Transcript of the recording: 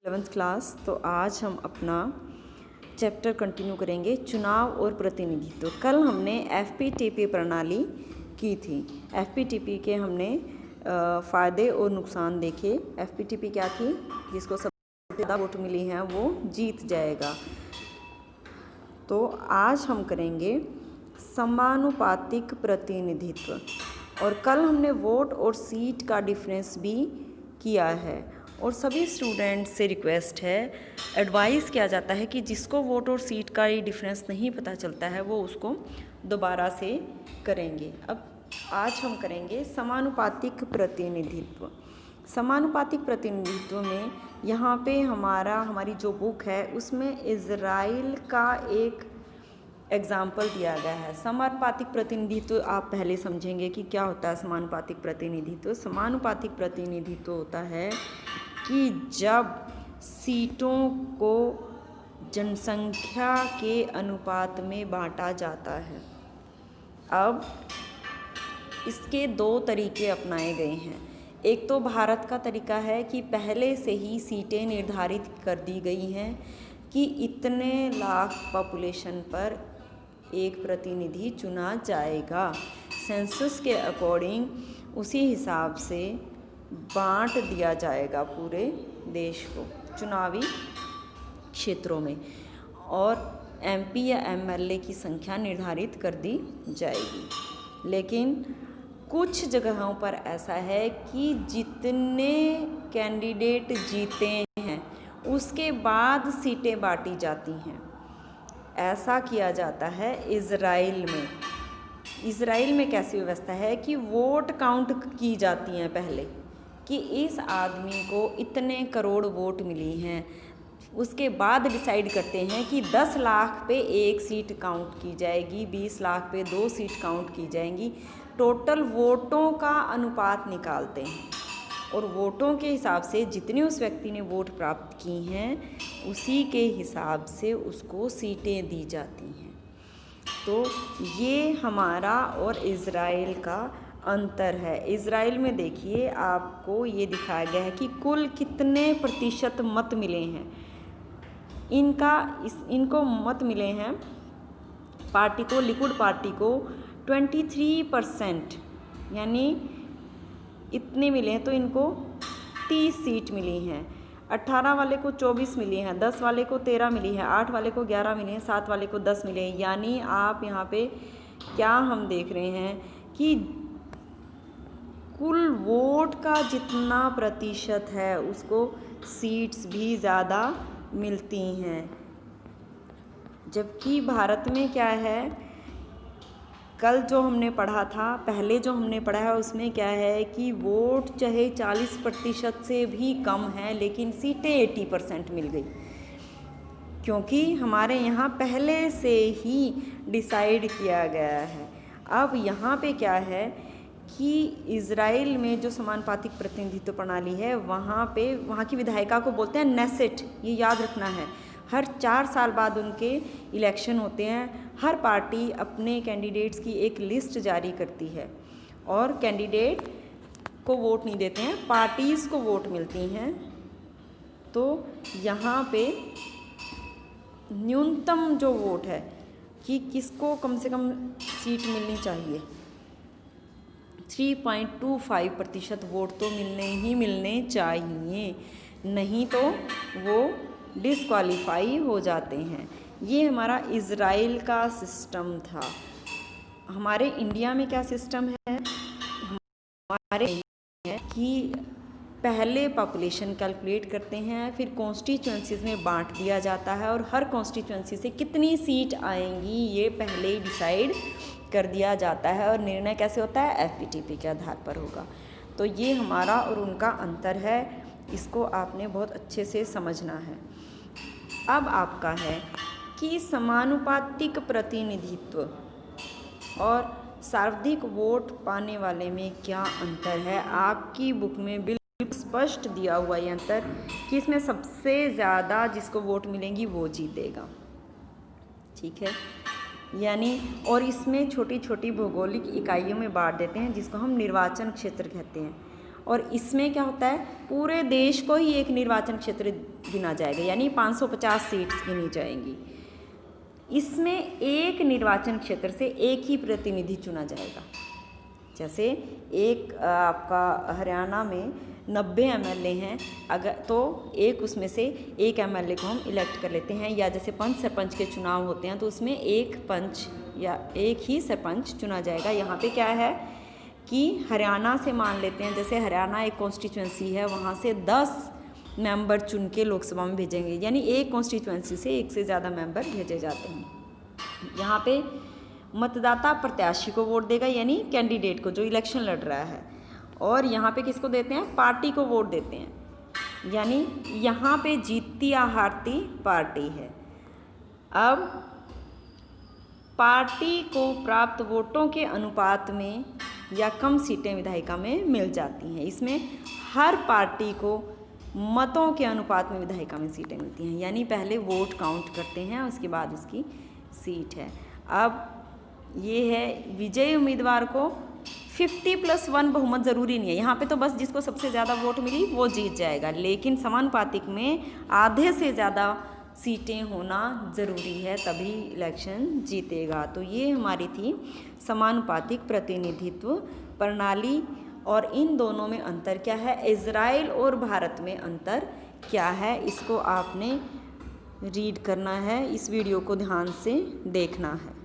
11th class. तो आज हम अपना चैप्टर कंटिन्यू करेंगे, चुनाव और प्रतिनिधित्व। कल हमने एफपीटीपी प्रणाली की थी। एफपीटीपी के हमने फ़ायदे और नुकसान देखे। एफपीटीपी क्या थी? जिसको सबसे ज़्यादा वोट मिली हैं वो जीत जाएगा। तो आज हम करेंगे समानुपातिक प्रतिनिधित्व। और कल हमने वोट और सीट का डिफरेंस भी किया है। और सभी स्टूडेंट्स से रिक्वेस्ट है, एडवाइस किया जाता है कि जिसको वोट और सीट का ये डिफरेंस नहीं पता चलता है वो उसको दोबारा से करेंगे। अब आज हम करेंगे समानुपातिक प्रतिनिधित्व। समानुपातिक प्रतिनिधित्व में यहाँ पे हमारी जो बुक है उसमें इज़राइल का एक एग्जाम्पल दिया गया है। समानुपातिक प्रतिनिधित्व आप पहले समझेंगे कि क्या होता है समानुपातिक प्रतिनिधित्व। समानुपातिक प्रतिनिधित्व होता है कि जब सीटों को जनसंख्या के अनुपात में बांटा जाता है। अब इसके दो तरीके अपनाए गए हैं। एक तो भारत का तरीका है कि पहले से ही सीटें निर्धारित कर दी गई हैं कि इतने लाख पॉपुलेशन पर एक प्रतिनिधि चुना जाएगा। सेंसस के अकॉर्डिंग उसी हिसाब से बांट दिया जाएगा पूरे देश को चुनावी क्षेत्रों में, और एमपी या एमएलए की संख्या निर्धारित कर दी जाएगी। लेकिन कुछ जगहों पर ऐसा है कि जितने कैंडिडेट जीते हैं उसके बाद सीटें बांटी जाती हैं। ऐसा किया जाता है इज़राइल में। इज़राइल में कैसी व्यवस्था है कि वोट काउंट की जाती हैं पहले, कि इस आदमी को इतने करोड़ वोट मिली हैं। उसके बाद डिसाइड करते हैं कि 10 लाख पे एक सीट काउंट की जाएगी, 20 लाख पे 2 सीट काउंट की जाएंगी। टोटल वोटों का अनुपात निकालते हैं और वोटों के हिसाब से जितने उस व्यक्ति ने वोट प्राप्त की हैं उसी के हिसाब से उसको सीटें दी जाती हैं। तो ये हमारा और इज़राइल का अंतर है। इज़राइल में देखिए आपको ये दिखाया गया है कि कुल कितने प्रतिशत मत मिले हैं। इनको मत मिले हैं पार्टी को, लिकुड पार्टी को 23%, यानी इतने मिले हैं। तो इनको 30 सीट मिली हैं। 18 वाले को 24 मिली हैं, 10 वाले को 13 मिली है, 8 वाले को 11 मिले हैं, 7 वाले को 10 मिले हैं। यानी आप यहाँ पे क्या हम देख रहे हैं कि कुल वोट का जितना प्रतिशत है उसको सीट्स भी ज़्यादा मिलती हैं। जबकि भारत में क्या है, कल जो हमने पढ़ा था, पहले जो हमने पढ़ा है उसमें क्या है कि वोट चाहे 40% से भी कम है लेकिन सीटें 80% मिल गई, क्योंकि हमारे यहाँ पहले से ही डिसाइड किया गया है। अब यहाँ पे क्या है कि इज़राइल में जो समानुपातिक प्रतिनिधित्व प्रणाली है वहाँ की विधायिका को बोलते हैं नेसेट। ये याद रखना है। हर 4 साल बाद उनके इलेक्शन होते हैं। हर पार्टी अपने कैंडिडेट्स की एक लिस्ट जारी करती है और कैंडिडेट को वोट नहीं देते हैं, पार्टीज़ को वोट मिलती हैं। तो यहाँ पे न्यूनतम जो वोट है कि किसको कम से कम सीट मिलनी चाहिए, 3.25% वोट तो मिलने चाहिए, नहीं तो वो डिस्क्वालीफाई हो जाते हैं। ये हमारा इज़राइल का सिस्टम था। हमारे इंडिया में क्या सिस्टम है? हमारे है कि पहले पॉपुलेशन कैलकुलेट करते हैं, फिर कॉन्स्टिट्यूएंसीज़ में बांट दिया जाता है और हर कॉन्स्टिट्यूएंसी से कितनी सीट आएंगी ये पहले ही डिसाइड कर दिया जाता है। और निर्णय कैसे होता है? एफपीटीपी के आधार पर होगा। तो ये हमारा और उनका अंतर है, इसको आपने बहुत अच्छे से समझना है। अब आपका है कि समानुपातिक प्रतिनिधित्व और सर्वाधिक वोट पाने वाले में क्या अंतर है। आपकी बुक में बिल्कुल स्पष्ट दिया हुआ ये अंतर कि इसमें सबसे ज़्यादा जिसको वोट मिलेंगी वो जीतेगा, ठीक है। यानी और इसमें छोटी छोटी भौगोलिक इकाइयों में बांट देते हैं जिसको हम निर्वाचन क्षेत्र कहते हैं। और इसमें क्या होता है, पूरे देश को ही एक निर्वाचन क्षेत्र गिना जाएगा, यानी 550 सीट्स गिनी जाएंगी। इसमें एक निर्वाचन क्षेत्र से एक ही प्रतिनिधि चुना जाएगा। जैसे एक आपका हरियाणा में 90 एमएलए हैं, अगर तो एक उसमें से एक एमएलए को हम इलेक्ट कर लेते हैं, या जैसे पंच सरपंच के चुनाव होते हैं तो उसमें एक पंच या एक ही सरपंच चुना जाएगा। यहाँ पे क्या है कि हरियाणा से मान लेते हैं, जैसे हरियाणा एक कॉन्स्टिट्यूंसी है, वहाँ से 10 मेंबर चुन के लोकसभा में भेजेंगे, यानी एक कॉन्स्टिट्यूंसी से एक से ज़्यादा मेंबर भेजे जाते हैं। यहाँ पे मतदाता प्रत्याशी को वोट देगा, यानी कैंडिडेट को जो इलेक्शन लड़ रहा है, और यहाँ पे किसको देते हैं, पार्टी को वोट देते हैं, यानी यहाँ पे जीतती या हारती पार्टी है। अब पार्टी को प्राप्त वोटों के अनुपात में या कम सीटें विधायिका में मिल जाती हैं। इसमें हर पार्टी को मतों के अनुपात में विधायिका में सीटें मिलती हैं, यानी पहले वोट काउंट करते हैं उसके बाद उसकी सीट है। अब ये है विजयी उम्मीदवार को 50+1 बहुमत ज़रूरी नहीं है, यहाँ पे तो बस जिसको सबसे ज़्यादा वोट मिली वो जीत जाएगा, लेकिन समानुपातिक में आधे से ज़्यादा सीटें होना ज़रूरी है, तभी इलेक्शन जीतेगा। तो ये हमारी थी समानुपातिक प्रतिनिधित्व प्रणाली, और इन दोनों में अंतर क्या है, इजराइल और भारत में अंतर क्या है, इसको आपने रीड करना है, इस वीडियो को ध्यान से देखना है।